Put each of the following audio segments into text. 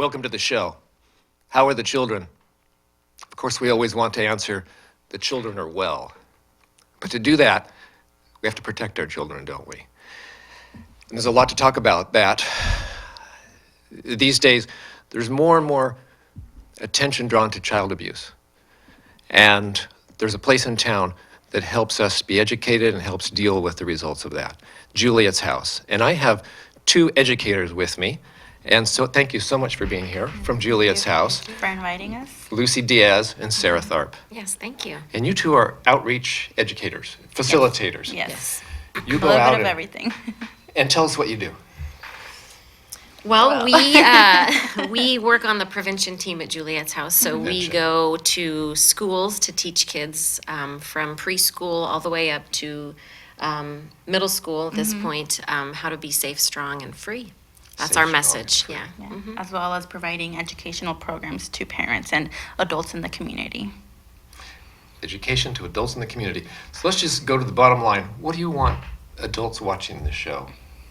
Welcome to the show. How are the children? Of course, we always want to answer, the children are well. But to do that, we have to protect our children, don't we? And there's a lot to talk about that. These days, there's more and more attention drawn to child abuse. And there's a place in town that helps us be educated and helps deal with the results of that, Juliette's House. And I have two educators with me. And so thank you so much for being here from Juliette's House. Thank you for inviting us. Lucy Diaz and Sarah Tharp. Yes, thank you. And you two are outreach educators, facilitators. Yes. You A go little out bit of and, everything. and tell us what you do. Well, we work on the prevention team at Juliette's House, so we Prevention. go to schools to teach kids from preschool all the way up to middle school at this point, how to be safe, strong, and free. That's Safe, our strong, message, and yeah. Yeah. As well as providing educational programs to parents and adults in the community. Education to adults in the community. So let's just go to the bottom line. What do you want adults watching this show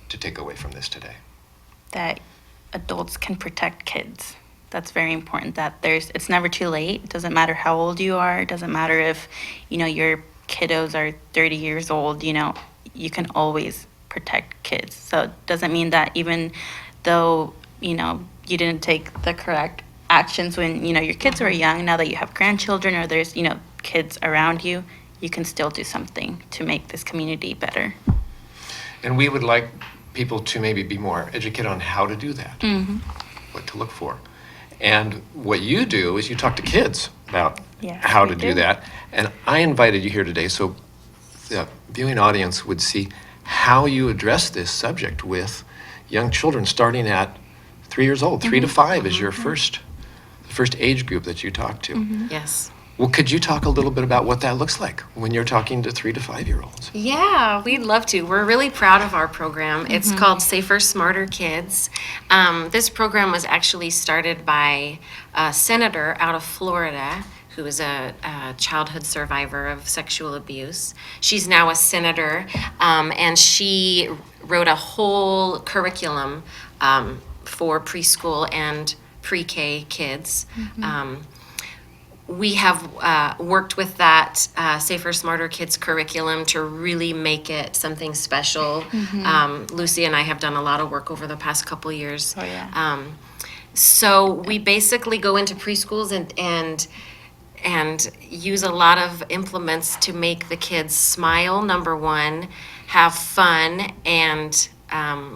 to take away from this today? That adults can protect kids. That's very important. That it's never too late. It doesn't matter how old you are. It doesn't matter if, your kiddos are 30 years old. You can always protect kids. So it doesn't mean that even though, you didn't take the correct actions when, your kids were young, now that you have grandchildren or there's, kids around you, you can still do something to make this community better. And we would like people to maybe be more educated on how to do that, what to look for. And what you do is you talk to kids about Yes, how we to do do. that. And I invited you here today so the viewing audience would see how you address this subject with young children starting at 3 years old. 3 to 5 is your first age group that you talk to. Yes. Well, could you talk a little bit about what that looks like when you're talking to 3 to 5-year-olds? Yeah, we'd love to. We're really proud of our program. It's called Safer, Smarter Kids. This program was actually started by a senator out of Florida who is a childhood survivor of sexual abuse. She's now a senator, and she wrote a whole curriculum for preschool and pre-K kids. We have worked with that Safer, Smarter Kids curriculum to really make it something special. Lucy and I have done a lot of work over the past couple years. Oh, yeah. So we basically go into preschools and use a lot of implements to make the kids smile, number one, have fun, and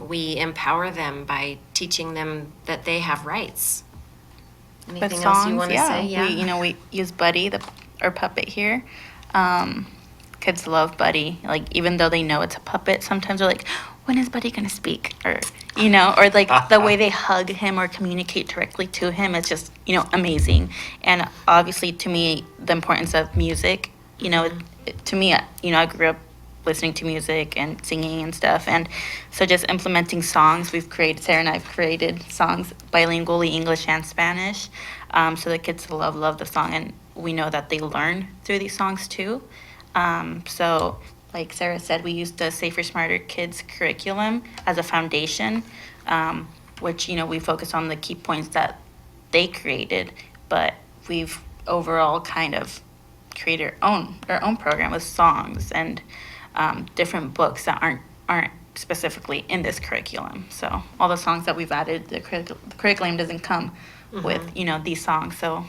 we empower them by teaching them that they have rights. Anything else you want to say? Yeah. We use Buddy, our puppet here. Kids love Buddy. Like, even though they know it's a puppet, sometimes they're like, when is Buddy going to speak? Or, or like the way they hug him or communicate directly to him is just, amazing. And obviously, to me, the importance of music, to me, I grew up listening to music and singing and stuff. And so just implementing songs, Sarah and I have created songs bilingually, English and Spanish. So the kids love the song, and we know that they learn through these songs too. So like Sarah said, we used the Safer, Smarter Kids curriculum as a foundation, which, we focus on the key points that they created, but we've overall kind of created our own program with songs and different books that aren't specifically in this curriculum. So all the songs that we've added, the curriculum doesn't come with, these songs. So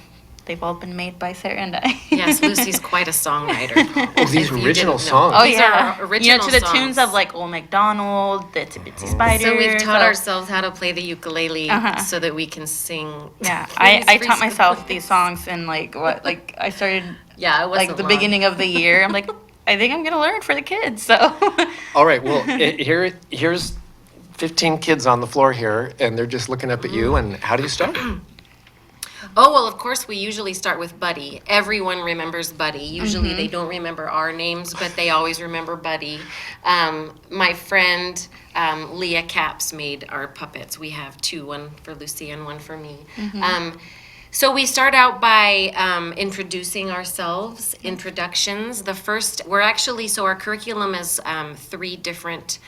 they've all been made by Sarah and I. Yes, Lucy's quite a songwriter. Oh, these If you original didn't know. songs. Oh, These yeah. are original to the songs. tunes of like Old MacDonald, the Itsy Bitsy Spider. So we've taught ourselves how to play the ukulele so that we can sing. Yeah, Please, I please, taught myself please. these songs in I started Yeah, it wasn't like the long. beginning of the year. I'm like, I think I'm gonna learn for the kids. So All right, well, here's 15 kids on the floor here, and they're just looking up at you, and how do you start? Oh, well, of course, we usually start with Buddy. Everyone remembers Buddy. Usually they don't remember our names, but they always remember Buddy. My friend Leah Capps made our puppets. We have two, one for Lucy and one for me. So we start out by introducing ourselves, introductions. Our curriculum is three different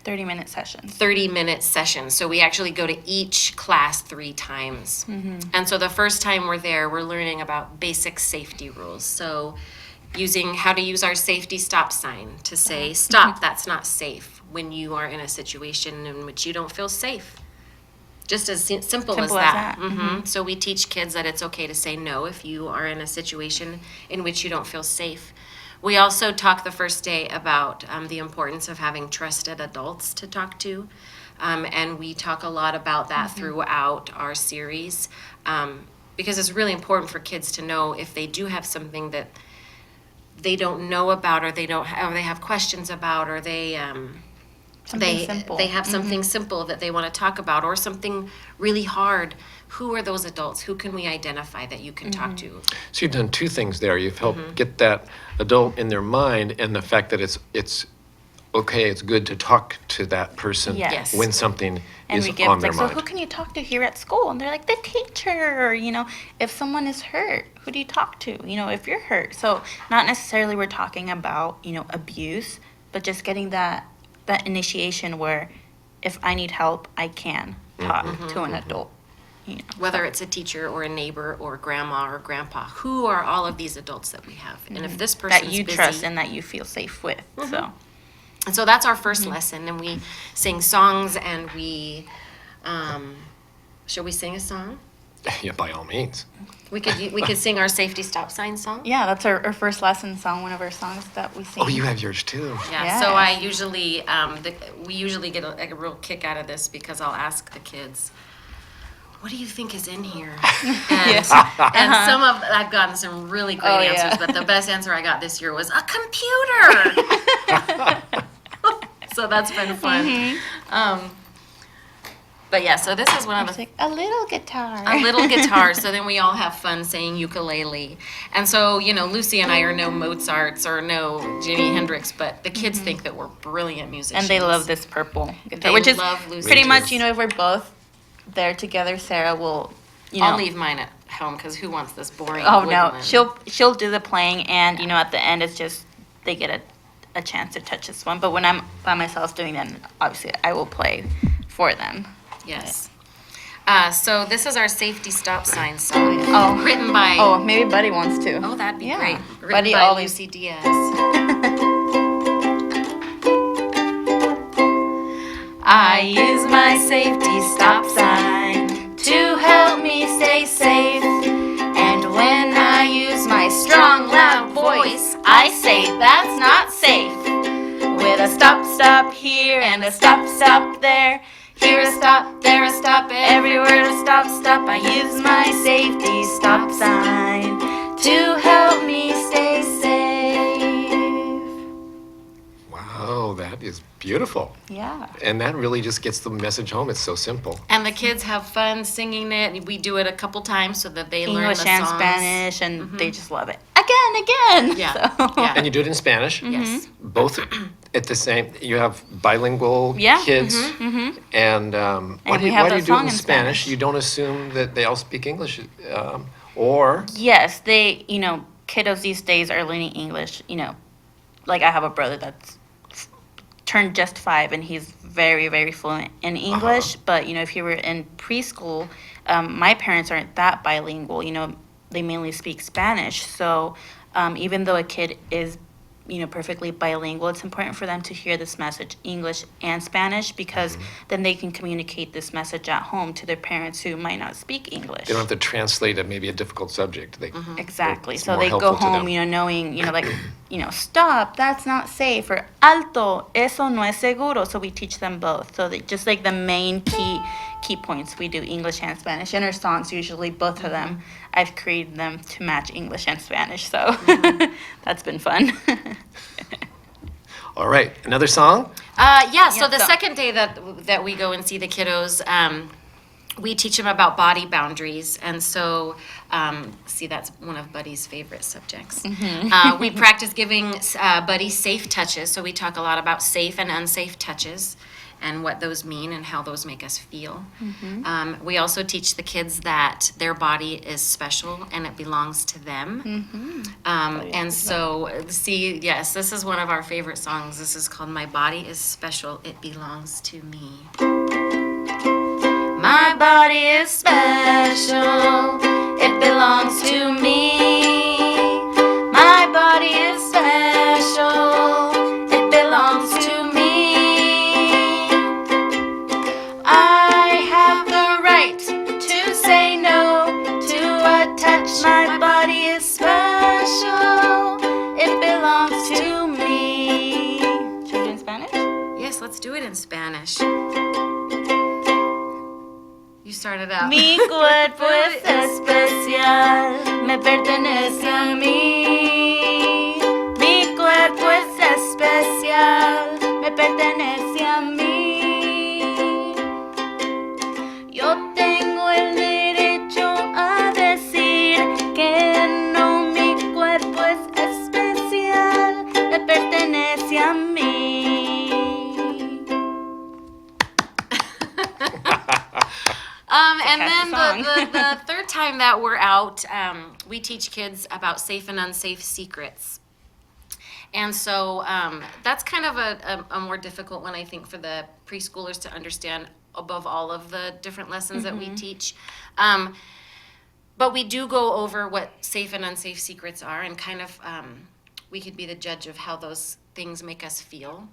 30-minute sessions. 30-minute sessions. So we actually go to each class 3 times. And so the first time we're there, we're learning about basic safety rules. So using how to use our safety stop sign to say, stop, that's not safe, when you are in a situation in which you don't feel safe. Just as simple as that. So we teach kids that it's okay to say no if you are in a situation in which you don't feel safe. We also talk the first day about the importance of having trusted adults to talk to. And we talk a lot about that throughout our series, because it's really important for kids to know if they do have something that they don't know about, or they have questions about, or they Simple. they have something simple that they want to talk about, or something really hard. Who are those adults? Who can we identify that you can talk to? So you've done 2 things there. You've helped get that adult in their mind, and the fact that it's okay, it's good to talk to that person Yes. when something And is we give on their like, so mind. who can you talk to here at school? And they're like, the teacher. Or, if someone is hurt, who do you talk to? If you're hurt. So not necessarily we're talking about abuse, but just getting that initiation where if I need help, I can talk to an adult. Whether it's a teacher or a neighbor or grandma or grandpa, who are all of these adults that we have? And if this person's that you busy, trust and that you feel safe with. and so that's our first lesson, and we sing songs, and we, shall we sing a song? Yeah, by all means. We could sing our safety stop sign song. Yeah, that's our first lesson song, one of our songs that we sing. Oh, you have yours too. Yeah. So I usually, we usually get a real kick out of this, because I'll ask the kids, what do you think is in here? And, I've gotten some really great answers, but the best answer I got this year was a computer. So that's been fun. But yeah, so this is one of It's the like a little guitar. a little guitar. So then we all have fun saying ukulele. And so, Lucy and I are no Mozarts or no Jimi Hendrix, but the kids think that we're brilliant musicians. And they love this purple guitar, They which is love Lucy. pretty Me much, too. if we're both there together, Sarah will, I'll leave mine at home, because who wants this boring Oh no, woodwind? she'll do the playing, and at the end it's just they get a chance to touch this one. But when I'm by myself doing that, obviously I will play for them. Yes. So this is our safety stop sign song. Oh. Written by... Oh, maybe Buddy wants to. Oh, that'd be Yeah. great. Written Buddy by always- Lucy Diaz. I use my safety stop sign to help me stay safe. And when I use my strong, loud voice, I say that's not safe. With a stop, stop here and a stop, stop there. Here a stop, there a stop, everywhere a stop, stop. I use my safety stop sign to help me stay safe. Wow, that is beautiful. Yeah. And that really just gets the message home. It's so simple. And the kids have fun singing it. We do it a couple times so that they learn English the and songs. Spanish, and they just love it. Again. Yeah, So. yeah. And you do it in Spanish. Yes. Both at the same. You have bilingual Yeah. kids. And why do we you, have why do the you do it song in in Spanish? Spanish. You don't assume that they all speak English, or Yes, they, kiddos these days are learning English. Like I have a brother that's turned just 5, and he's very, very fluent in English. But, if he were in preschool, my parents aren't that bilingual. They mainly speak Spanish. So even though a kid is, perfectly bilingual, it's important for them to hear this message, English and Spanish, because then they can communicate this message at home to their parents who might not speak English. they don't have to translate maybe a difficult subject. They, Exactly. It's So more they go helpful to home, them. knowing, like, stop, that's not safe, or alto, eso no es seguro. So we teach them both. So they, just like the main key points, we do English and Spanish. In our songs, usually both of them, I've created them to match English and Spanish. So that's been fun. All right, another song. Yeah, so Yeah, the so- second day that we go and see the kiddos, we teach them about body boundaries. And so, see, that's one of Buddy's favorite subjects. We practice giving Buddy safe touches. So we talk a lot about safe and unsafe touches. and what those mean and how those make us feel. We also teach the kids that their body is special and it belongs to them. And so, see, yes, this is one of our favorite songs. This is called My Body is Special, It Belongs to Me. My body is special, it belongs to me. My body is special, it belongs to me. I have the right to say no to a touch. My body is special, it belongs to me. Should we do it in Spanish? Yes, let's do it in Spanish. You started out. Mi cuerpo es especial, me pertenece a mí. Mi cuerpo es especial, me pertenece a mí. Yo tengo el derecho a decir que no, mi cuerpo es especial, me pertenece a mí. And then the third time that we're out, we teach kids about safe and unsafe secrets. And so that's kind of a more difficult one, I think, for the preschoolers to understand above all of the different lessons that we teach. But we do go over what safe and unsafe secrets are, and kind of we could be the judge of how those things make us feel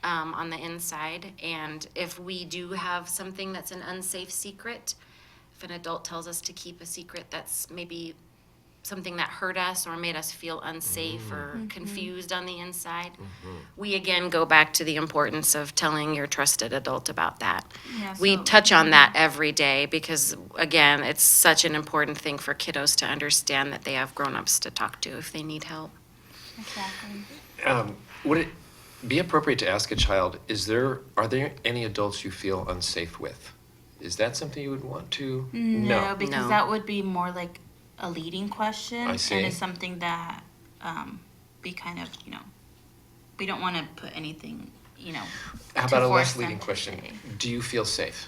on the inside. And if we do have something that's an unsafe secret, if an adult tells us to keep a secret that's maybe something that hurt us or made us feel unsafe or confused on the inside, we again go back to the importance of telling your trusted adult about that. Yeah, We so- touch on that every day because, again, it's such an important thing for kiddos to understand that they have grown-ups to talk to if they need help. Exactly. Would it be appropriate to ask a child, are there any adults you feel unsafe with? Is that something you would want to? No, because No. that would be more like a leading question. I see. And it's something that we kind of, we don't want to put anything, How to about a force less them leading to question? say. Do you feel safe?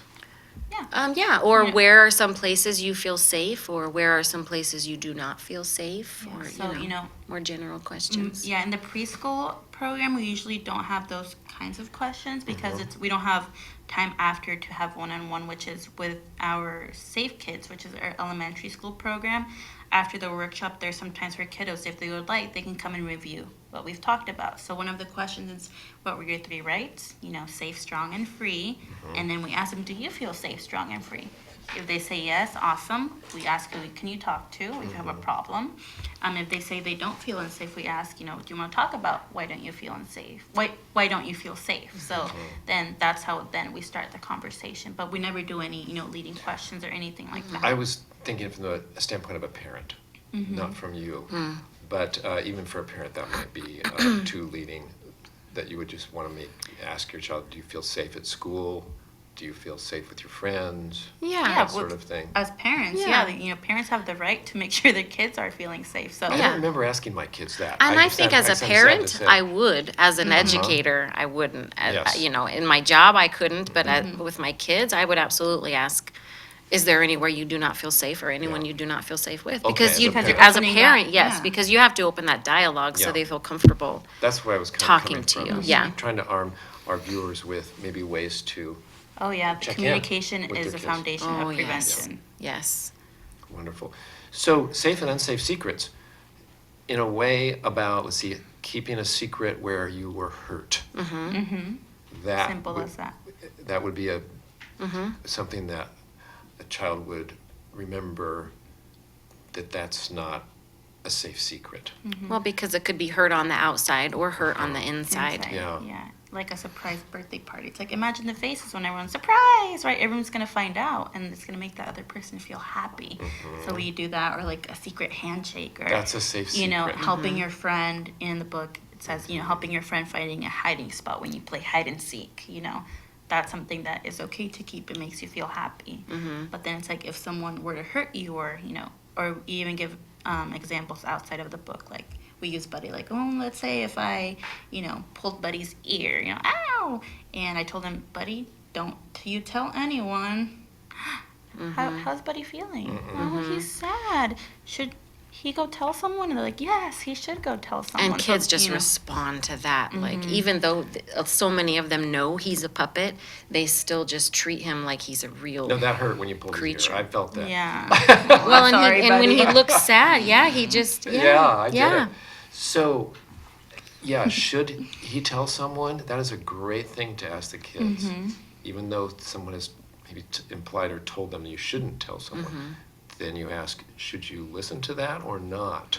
Or Yeah. where are some places you feel safe, or where are some places you do not feel safe, Yeah, or, so, more general questions. Yeah, in the preschool program, we usually don't have those kinds of questions because we don't have time after to have one-on-one, which is with our Safe Kids, which is our elementary school program. After the workshop, there's sometimes for kiddos, if they would like, they can come and review what we've talked about. So one of the questions is, what were your 3 rights? Safe, strong, and free. And then we ask them, do you feel safe, strong, and free? If they say yes, awesome. We ask who can you talk to if you have a problem. If they say they don't feel unsafe, we ask, do you want to talk about why don't you feel unsafe? Why don't you feel safe? So then that's how then we start the conversation. But we never do any, leading questions or anything like that. I was thinking from the standpoint of a parent, not from you. But even for a parent, that might be too leading, that you would just want to ask your child, do you feel safe at school? Do you feel safe with your friends? Yeah. That sort of thing. As parents, Yeah. parents have the right to make sure their kids are feeling safe. So I Yeah. don't remember asking my kids that. And I just think sound- as a sound sad to parent, say. I would. As an educator, I wouldn't. Yes. In my job, I couldn't, but with my kids, I would absolutely ask, is there anywhere you do not feel safe or anyone Yeah. you do not feel safe with? Okay, Because as a you, parent. as a Opening parent, that, yes, yeah. because you have to open that dialogue so Yeah. they feel comfortable. That's where I was kind talking of to coming you, from. yeah. Trying to arm our viewers with maybe ways to, Oh yeah, the Check in communication with is their the kids. foundation Oh, of yes. prevention. Yes. wonderful. So safe and unsafe secrets, in a way about, let's see, keeping a secret where you were hurt. That Simple would- as that. That would be something that a child would remember, that that's not a safe secret. Well, because it could be hurt on the outside or hurt on the inside. Yeah. Like a surprise birthday party. It's like, imagine the faces when everyone's surprised, right? Everyone's gonna find out, and it's gonna make that other person feel happy. So we do that, or like a secret handshake, or That's a safe secret. helping your friend. In the book, it says, helping your friend finding a hiding spot when you play hide and seek. That's something that is okay to keep. It makes you feel happy. But then it's like, if someone were to hurt you, or or even give examples outside of the book, like we use Buddy, like, oh, let's say if I pulled Buddy's ear, ow, know. And I told him, buddy, don't you tell anyone. How's Buddy feeling? Oh, he's sad. Should he go tell someone? And they're like, yes, he should go tell someone. And kids So, just you know, respond to that. Like, even though so many of them know he's a puppet, they still just treat him like he's a real. No, that hurt when you pulled his Creature. ear. I felt that. Yeah. Well, and, Sorry, and when he buddy. looks sad, he just, I get yeah. it. So, yeah, should he tell someone? That is a great thing to ask the kids. Even though someone has maybe implied or told them you shouldn't tell someone, then you ask, should you listen to that or not?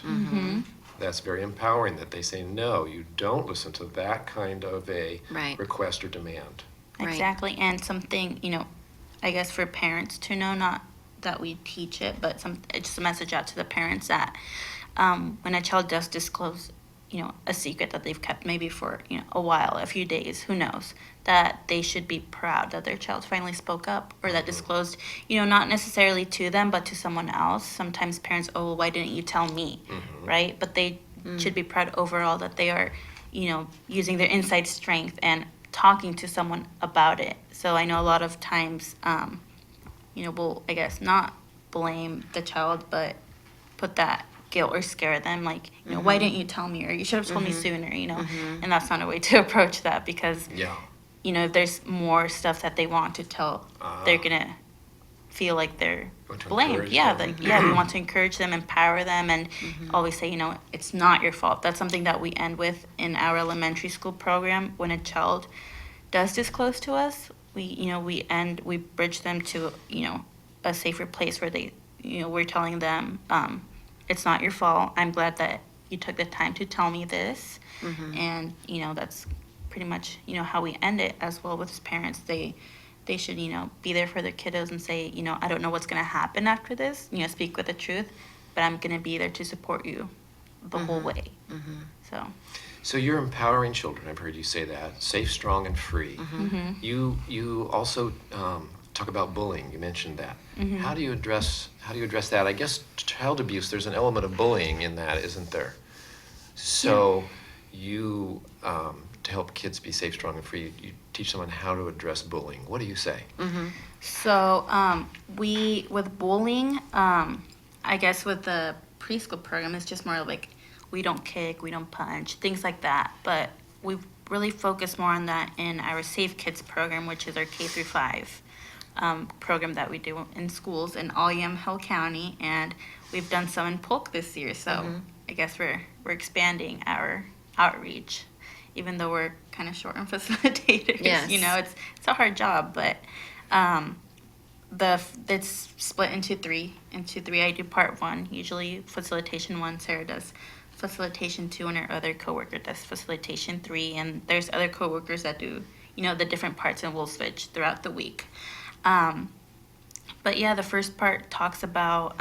That's very empowering that they say, no, you don't listen to that kind of a Right. request or demand. Right. Exactly. And something, I guess for parents to know, not that we teach it, but just a message out to the parents that when a child does disclose, a secret that they've kept maybe for, a while, a few days, who knows, that they should be proud that their child finally spoke up or that disclosed, not necessarily to them, but to someone else. Sometimes parents, oh, well, why didn't you tell me, right? But they should be proud overall that they are, using their inside strength and talking to someone about it. So I know a lot of times, we'll, I guess, not blame the child, but put that guilt or scare them, like, why didn't you tell me, or you should have told me sooner, and that's not a way to approach that, because Yeah. if there's more stuff that they want to tell, they're gonna feel like they're Want to blamed. encourage Yeah, them. we want to encourage them, empower them, and always say, it's not your fault. That's something that we end with in our elementary school program. When a child does disclose to us, we bridge them to, a safer place where they, we're telling them, it's not your fault. I'm glad that you took the time to tell me this. And, that's pretty much, how we end it as well with parents. They should, be there for their kiddos and say, I don't know what's going to happen after this, speak with the truth, but I'm going to be there to support you the whole way. So you're empowering children. I've heard you say that. Safe, strong, and free. You also talk about bullying. You mentioned that. How do you address that? I guess child abuse. There's an element of bullying in that, isn't there? So you to help kids be safe, strong, and free, you teach them on how to address bullying. What do you say? So with bullying, I guess with the preschool program, it's just more like we don't kick, we don't punch, things like that. But we really focus more on that in our Safe Kids program, which is our K through 5 program that we do in schools in all Hill County, and we've done some in Polk this year. So I guess we're expanding our outreach, even though we're kind of short on facilitators. Yes. It's a hard job, but it's split into three. I do part 1, usually facilitation 1. Sarah does facilitation 2, and our other coworker does facilitation 3. And there's other coworkers that do, the different parts, and we'll switch throughout the week. But yeah, the first part talks about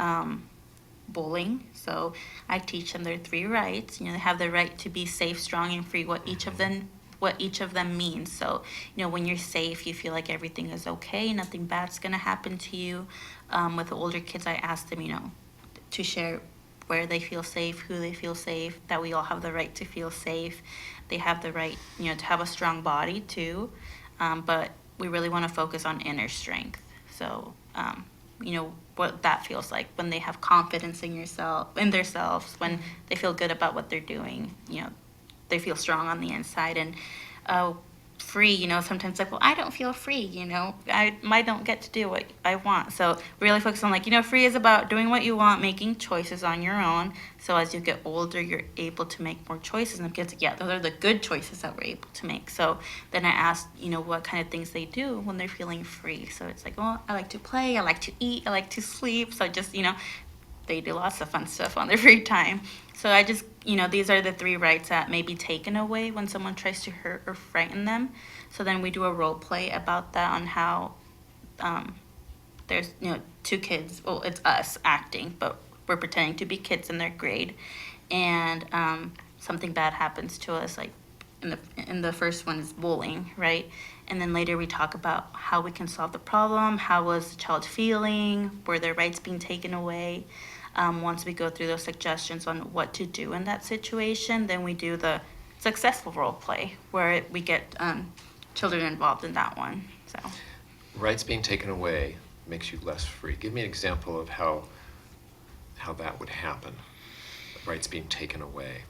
bullying. So I teach them their 3 rights. They have the right to be safe, strong, and free. What each of them means. So when you're safe, you feel like everything is okay, nothing bad's gonna happen to you. With the older kids, I ask them, to share where they feel safe, who they feel safe. That we all have the right to feel safe. They have the right, to have a strong body too. But we really want to focus on inner strength. So, what that feels like when they have confidence in themselves, when they feel good about what they're doing, they feel strong on the inside. And free, sometimes like, well, I don't feel free, I don't get to do what I want. So we really focus on free is about doing what you want, making choices on your own. So as you get older, you're able to make more choices. And the kids, those are the good choices that we're able to make. So then I asked, what kind of things they do when they're feeling free. So it's like, well, I like to play, I like to eat, I like to sleep. So just, they do lots of fun stuff on their free time. So I just, these are the 3 rights that may be taken away when someone tries to hurt or frighten them. So then we do a role play about that, on how there's, 2 kids. Well, it's us acting, but we're pretending to be kids in their grade. And something bad happens to us, like in the first one is bullying, right? And then later we talk about how we can solve the problem. How was the child feeling? Were their rights being taken away? Once we go through those suggestions on what to do in that situation, then we do the successful role play, where we get children involved in that one. So Rights being taken away makes you less free. Give me an example of how that would happen. Rights being taken away.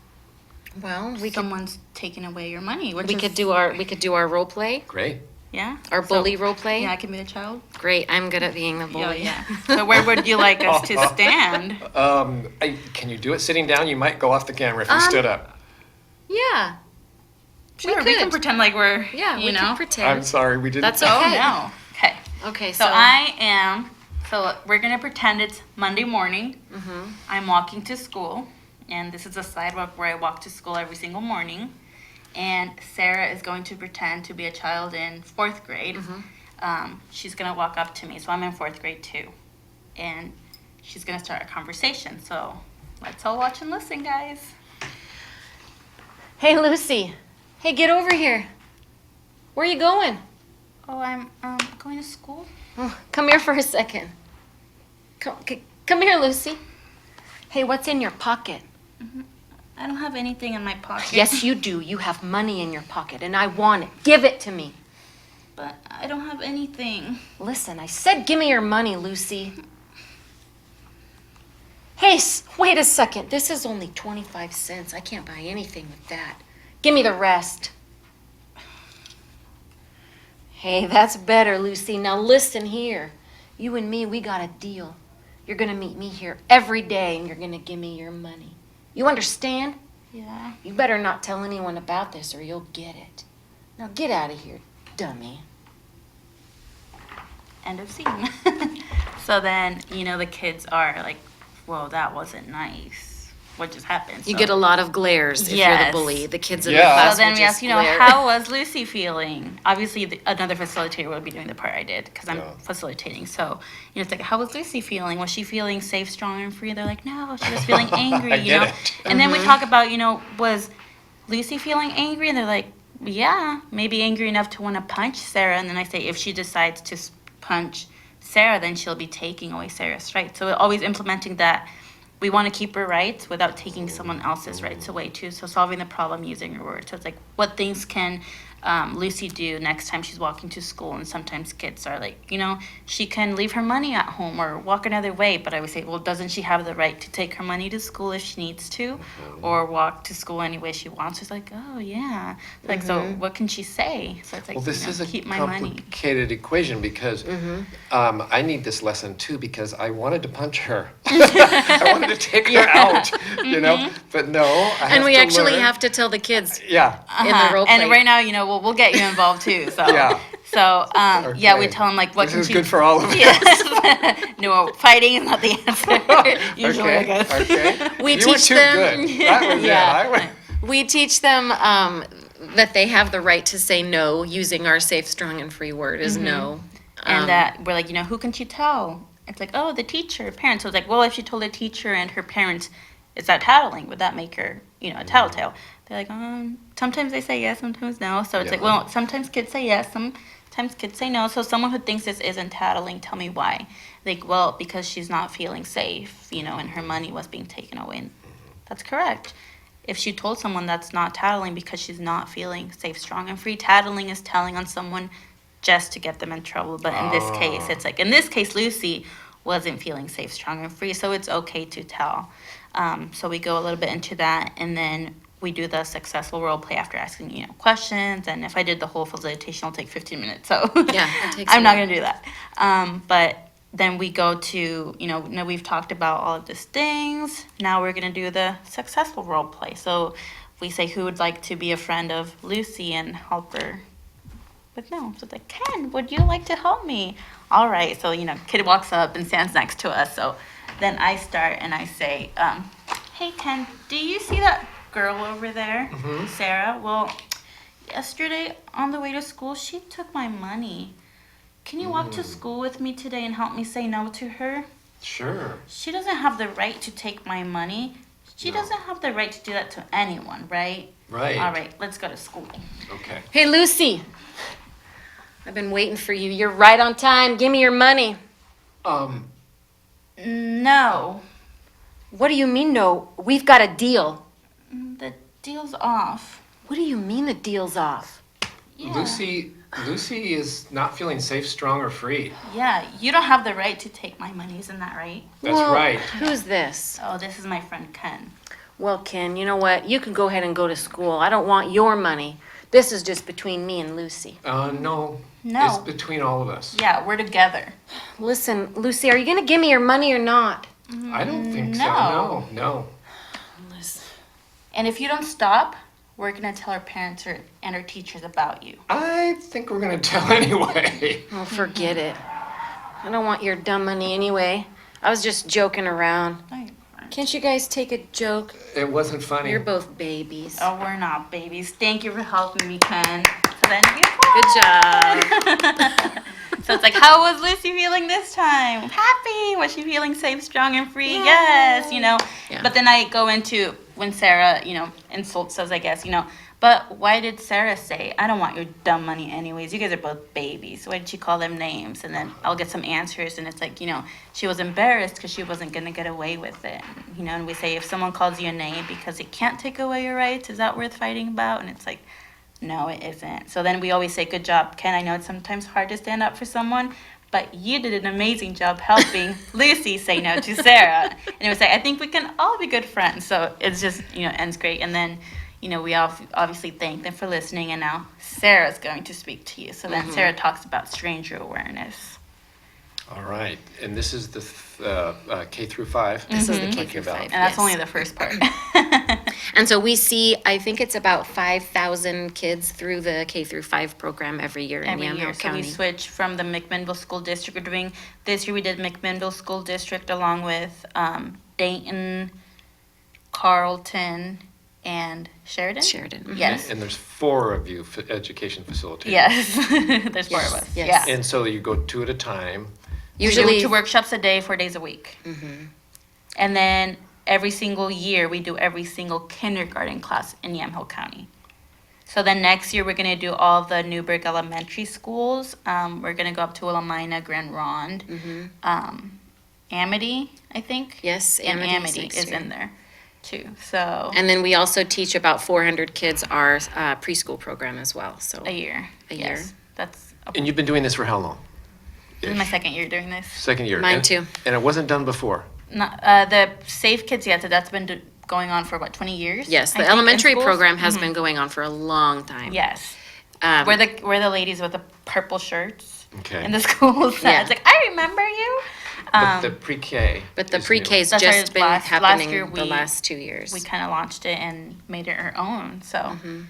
Well, someone's taking away your money. Which we is, could do our role play. Great. Yeah. Our bully role play. Yeah, I can be the child. Great. I'm good at being the bully. Yeah. So where would you like us to stand? Can you do it sitting down? You might go off the camera if you stood up. Yeah. Sure, we can could. pretend like we're, Yeah, you we know. can pretend. I'm sorry, we didn't. That's Oh, okay. no. Okay. Okay, So so we're going to pretend it's Monday morning. Mm-hmm. I'm walking to school, and this is a sidewalk where I walk to school every single morning. And Sarah is going to pretend to be a child in 4th grade. She's going to walk up to me, so I'm in 4th grade too. And she's going to start a conversation. So let's all watch and listen, guys. Hey, Lucy. Hey, get over here. Where are you going? Oh, I'm going to school. Oh, come here for a second. Come here, Lucy. Hey, what's in your pocket? I don't have anything in my pocket. Yes, you do. You have money in your pocket, and I want it. Give it to me. But I don't have anything. Listen, I said give me your money, Lucy. Hey, wait a second. This is only 25 cents. I can't buy anything with that. Give me the rest. Hey, that's better, Lucy. Now listen here. You and me, we got a deal. You're going to meet me here every day, and you're going to give me your money. You understand? Yeah. You better not tell anyone about this, or you'll get it. Now get out of here, dummy. End of scene. So then, the kids are like, whoa, that wasn't nice. What just happened? You So- get a lot of glares if you're Yes. the bully. The kids in Yeah. the class So then will we just ask, glare. how was Lucy feeling? Obviously, another facilitator would be doing the part I did because I'm Yeah. facilitating. So, it's like, how was Lucy feeling? Was she feeling safe, strong, and free? They're like, no, she was feeling angry, I you get know? it. And then we talk about, was Lucy feeling angry? And they're like, yeah, maybe angry enough to want to punch Sarah. And then I say, if she decides to punch Sarah, then she'll be taking away Sarah's rights. So we're always implementing that. We want to keep her rights without taking someone else's rights away too. So solving the problem using your words. So it's like, what things can Lucy do next time she's walking to school? And sometimes kids are like, she can leave her money at home or walk another way. But I would say, well, doesn't she have the right to take her money to school if she needs to, or walk to school any way she wants? It's like, oh yeah. Like, so what can she say? So it's like, Well, this is a keep my money. complicated equation because I need this lesson too because I wanted to punch her. I wanted to take her out, but no. I And we to actually learn. have to tell the kids Yeah. in the role play. And right now, we'll get you involved too. So Yeah. So yeah, we Okay. tell them like what This can is she good for all of us. Yes. No, fighting is not the answer. Usually, I guess. Okay. We You were teach too them- good. That was Yeah. it. I went. We teach them that they have the right to say no, using our safe, strong, and free word is no. And that we're like, who can she tell? It's like, oh, the teacher, parents. So it's like, well, if she told a teacher and her parents, is that tattling? Would that make her, a tattletale? They're like, sometimes they say yes, sometimes no. So it's like, Yeah. well, sometimes kids say yes, sometimes kids say no. So someone who thinks this isn't tattling, tell me why. Like, well, because she's not feeling safe, and her money was being taken away. And that's correct. If she told someone that's not tattling because she's not feeling safe, strong, and free, tattling is telling on someone just to get them in trouble. But in this case, it's like, in this case, Lucy wasn't feeling safe, strong, and free, so it's okay to tell. So we go a little bit into that, and then we do the successful role play after asking, questions. And if I did the whole facilitation, it'll take 15 minutes. So Yeah, it takes I'm a not while. going to do that. But then we go to, now we've talked about all of these things. Now we're going to do the successful role play. So we say, who would like to be a friend of Lucy and help her? But no, so it's like, Ken, would you like to help me? All right, so, kid walks up and stands next to us. So then I start and I say, hey, Ken, do you see that girl over there, Sarah? Well, yesterday on the way to school, she took my money. Can you walk to school with me today and help me say no to her? Sure. She doesn't have the right to take my money. She doesn't have the right to do that to anyone, right? Right. All right, let's go to school. Okay. Hey, Lucy. I've been waiting for you. You're right on time. Give me your money. No, What do you mean, no? We've got a deal. the deal's off. What do you mean the deal's off? Yeah. Lucy is not feeling safe, strong, or free. Yeah, you don't have the right to take my money, isn't that right? That's Well, right. Who's this? Oh, this is my friend Ken. Well, Ken, you know what? You can go ahead and go to school. I don't want your money. This is just between me and Lucy. No. No. It's between all of us. Yeah, we're together. Listen, Lucy, are you going to give me your money or not? I don't think No. so. No. Listen. And if you don't stop, we're gonna tell our parents and our teachers about you. I think we're gonna tell anyway. Oh, forget it. I don't want your dumb money anyway. I was just joking around. Can't you guys take a joke? It wasn't funny. You're both babies. Oh, we're not babies. Thank you for helping me, Ken. So then Good job. So it's like, how was Lucy feeling this time? Happy. Was she feeling safe, strong, and free? Yes, Yeah. But then I go into when Sarah, insults us, I guess, But why did Sarah say, I don't want your dumb money anyways. You guys are both babies. Why did she call them names? And then I'll get some answers. And it's like, she was embarrassed because she wasn't going to get away with it. And we say, if someone calls you a name because it can't take away your rights, is that worth fighting about? And it's like, no, it isn't. So then we always say, good job, Ken. I know it's sometimes hard to stand up for someone, but you did an amazing job helping Lucy say no to Sarah. And it was like, I think we can all be good friends. So it's just, ends great. And then, we obviously thank them for listening. And now Sarah's going to speak to you. So then Sarah talks about stranger awareness. All right. And this is the K through 5. This is the K Talking through about. 5. And that's Yes. only the first part. And so we see, I think it's about 5,000 kids through the K through 5 program every year in Every Yamhill year. So we County. switch from the McMinnville School District. This year we did McMinnville School District along with Dayton, Carlton, and Sheridan. Sheridan. Yes. And there's 4 of you education facilitators. Yes. There's 4 of us. Yes. Yeah. And so you go 2 at a time. Usually, We do 2 workshops a day, 4 days a week. And then every single year, we do every single kindergarten class in Yamhill County. So then next year, we're going to do all the Newburgh Elementary schools. We're going to go up to Willamina, Grand Ronde, Amity, I think. yes, And Amity's Amity next is year. in there, too. So And then we also teach about 400 kids our preschool program as well. So a year. A year. Yes. That's And you've been doing this for how long? this is my second year doing this. Second year. Mine And- too. And it wasn't done before. Not, the Safe Kids, yes, that's been going on for, 20 years? Yes, I the think, in elementary schools? program has been going on for a long time. Yes. Um, We're the ladies with the purple shirts Okay. in the schools. Yeah. It's like, I remember you. But the pre-K. but the is pre-K's That just started been last happening year. the last 2 years. We kind of launched it and made it our own. So Mm-hmm.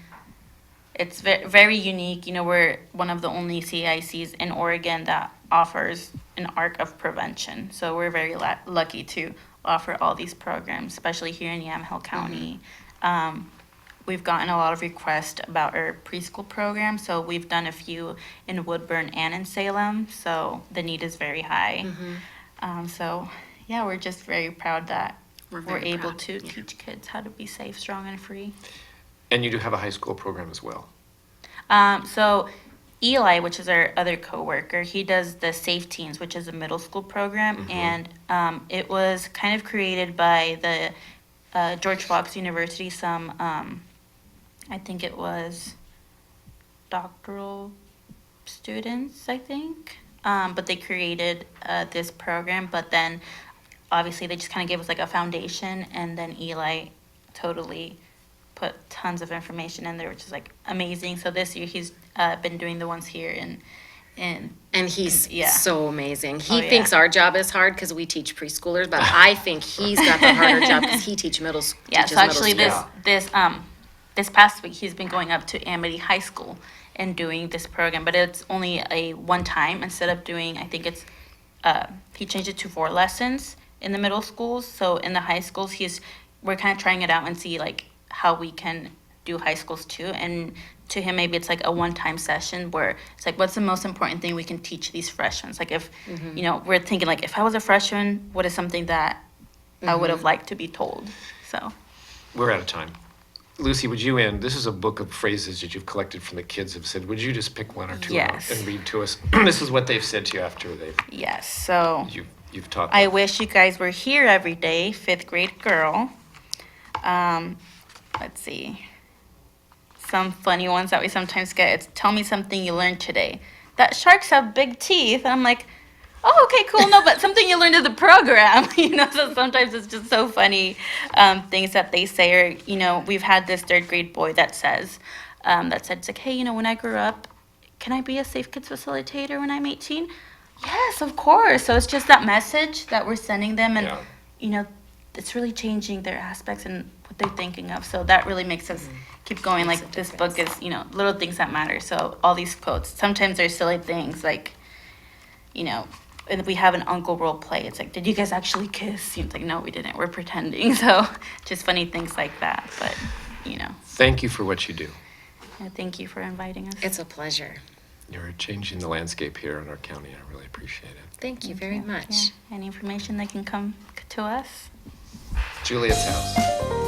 it's very unique. We're one of the only CICs in Oregon that offers an arc of prevention. So we're very lucky to offer all these programs, especially here in Yamhill County. We've gotten a lot of requests about our preschool program, so we've done a few in Woodburn and in Salem, so the need is very high. So, yeah, we're just very proud that we're very able proud, to yeah. teach kids how to be safe, strong, and free. And you do have a high school program as well. So Eli, which is our other coworker, he does the Safe Teens, which is a middle school program, and it was kind of created by the George Fox University. I think it was doctoral students, I think, but they created this program. But then, obviously, they just kind of gave us like a foundation, and then Eli totally put tons of information in there, which is like amazing. So this year he's been doing the ones here in And he's Yeah. so amazing. He Oh, yeah. thinks our job is hard because we teach preschoolers, but I think he's got the harder job because he teaches middle school. yeah. So actually, school. this past week he's been going up to Amity High School and doing this program, but it's only a one time instead of doing. I think it's he changed it to 4 lessons in the middle schools. So in the high schools, we're kind of trying it out and see like how we can do high schools too. And to him, maybe it's like a one-time session where it's like, what's the most important thing we can teach these freshmen? Like if, we're thinking like, if I was a freshman, what is something that I would have liked to be told? So, We're out of time. Lucy, would you end? This is a book of phrases that you've collected from the kids have said. Would you just pick 1 or 2 Yes. out and read to us? This is what they've said to you after yes. So you've taught I them. wish you guys were here every day, 5th grade girl. Let's see. some funny ones that we sometimes get. It's tell me something you learned today. That sharks have big teeth. And I'm like, oh, okay, cool. No, but something you learned in the program, so sometimes it's just so funny, things that they say. Or, we've had this third grade boy that said, it's like, hey, when I grew up, can I be a Safe Kids facilitator when I'm 18? Yes, of course. So it's just that message that we're sending them, and, it's really changing their aspects and what they're thinking of. So that really makes us keep going. Makes Like a this difference. book is, little things that matter. So all these quotes, sometimes they're silly things like, and we have an uncle role play. It's like, did you guys actually kiss? It's like, no, we didn't. We're pretending. So just funny things like that. But, Thank you for what you do. thank you for inviting us. It's a pleasure. You're changing the landscape here in our county. I really appreciate it. Thank you very much. Yeah. Any information that can come to us? Juliette's house.